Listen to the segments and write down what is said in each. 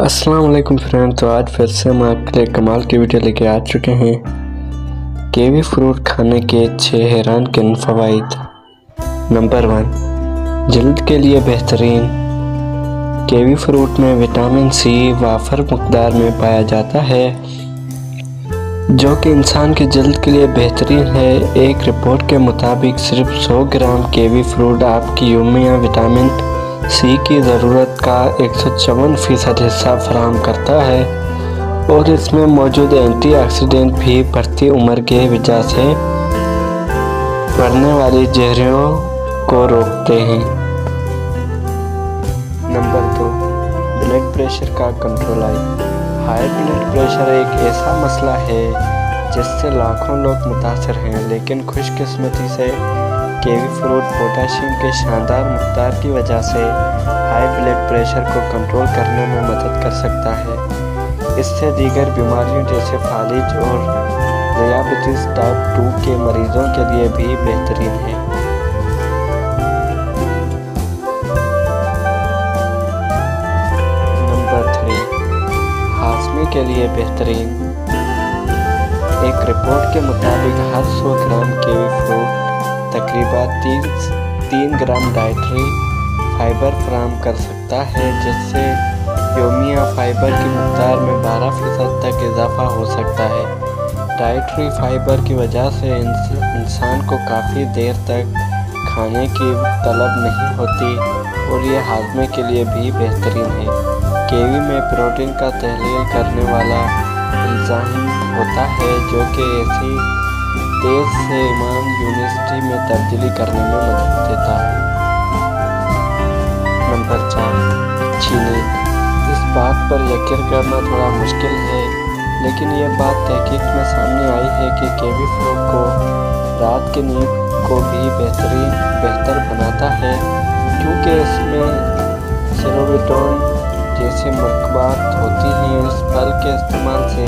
السلام علیکم فرینڈ، تو آج پھر سے ہم آپ کے لیے کمال کی ویڈیو لے کے آ چکے ہیں۔ کیوی فروٹ کھانے کے 6 حیران کن فوائد۔ نمبر 1، جلد کے لیے بہترین۔ کیوی فروٹ میں وٹامن سی وافر مقدار میں پایا جاتا ہے جو کہ انسان کی جلد کے لیے بہترین ہے۔ ایک رپورٹ کے مطابق صرف 100 گرام کیوی فروٹ آپ کی یومیہ وٹامن سی کی ضرورت کا 154% حصہ فراہم کرتا ہے، اور اس میں موجود اینٹی آکسیڈنٹ بھی بڑھتی عمر کے وجہ سے بڑھنے والی جھریوں کو روکتے ہیں۔ نمبر 2، بلڈ پریشر کا کنٹرول۔ ہائی بلڈ پریشر ایک ایسا مسئلہ ہے جس سے لاکھوں لوگ متاثر ہیں، لیکن خوش قسمتی سے کیوی فروٹ پوٹاشیم کے شاندار مقدار کی وجہ سے ہائی بلڈ پریشر کو کنٹرول کرنے میں مدد کر سکتا ہے۔ اس سے دیگر بیماریوں جیسے فالج اور ذیابیطس ٹائپ 2 کے مریضوں کے لیے بھی بہترین ہے۔ نمبر 3، ہاضمے کے لیے بہترین۔ ایک رپورٹ کے مطابق ہر 100 گرام کیوی فروٹ تقریباً 3 گرام ڈائٹری فائبر فراہم کر سکتا ہے، جس سے یومیہ فائبر کی مقدار میں 12% تک اضافہ ہو سکتا ہے۔ ڈائٹری فائبر کی وجہ سے انسان کو کافی دیر تک کھانے کی طلب نہیں ہوتی، اور یہ ہاضمے کے لیے بھی بہترین ہے۔ کیوی میں پروٹین کا تحلیل کرنے والا انزائم ہوتا ہے جو کہ ایسی تیز سے امام یونیورسٹی میں تبدیلی کرنے میں مدد دیتا ہے۔ نمبر 4، چینی۔ اس بات پر یقین کرنا تھوڑا مشکل ہے، لیکن یہ بات تحقیق میں سامنے آئی ہے کہ کیوی فروٹ کو رات کی نیند کو بھی بہتر بناتا ہے، کیونکہ اس میں سیروٹونن جیسے مرکبات ہوتی ہیں۔ اس پھل کے استعمال سے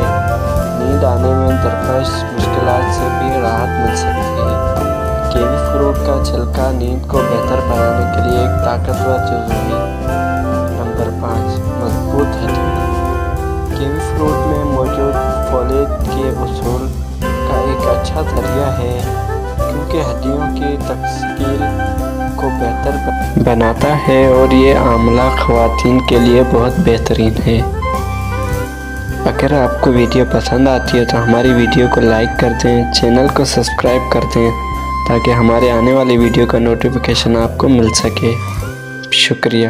نیند آنے میں درپیش مشکلات سے بھی راحت مل سکتی ہے۔ کیوی فروٹ کا چھلکا نیند کو بہتر بنانے کے لیے ایک طاقتور جزو ہے۔ نمبر 5، مضبوط ہڈیاں۔ کیوی فروٹ میں موجود فولیٹ کے اصول کا ایک اچھا ذریعہ ہے، کیونکہ ہڈیوں کی تشکیل کو بہتر بناتا ہے، اور یہ حاملہ خواتین کے لیے بہت بہترین ہے۔ اگر آپ کو ویڈیو پسند آتی ہے تو ہماری ویڈیو کو لائک کر دیں، چینل کو سبسکرائب کر دیں تاکہ ہمارے آنے والی ویڈیو کا نوٹیفیکیشن آپ کو مل سکے۔ شکریہ۔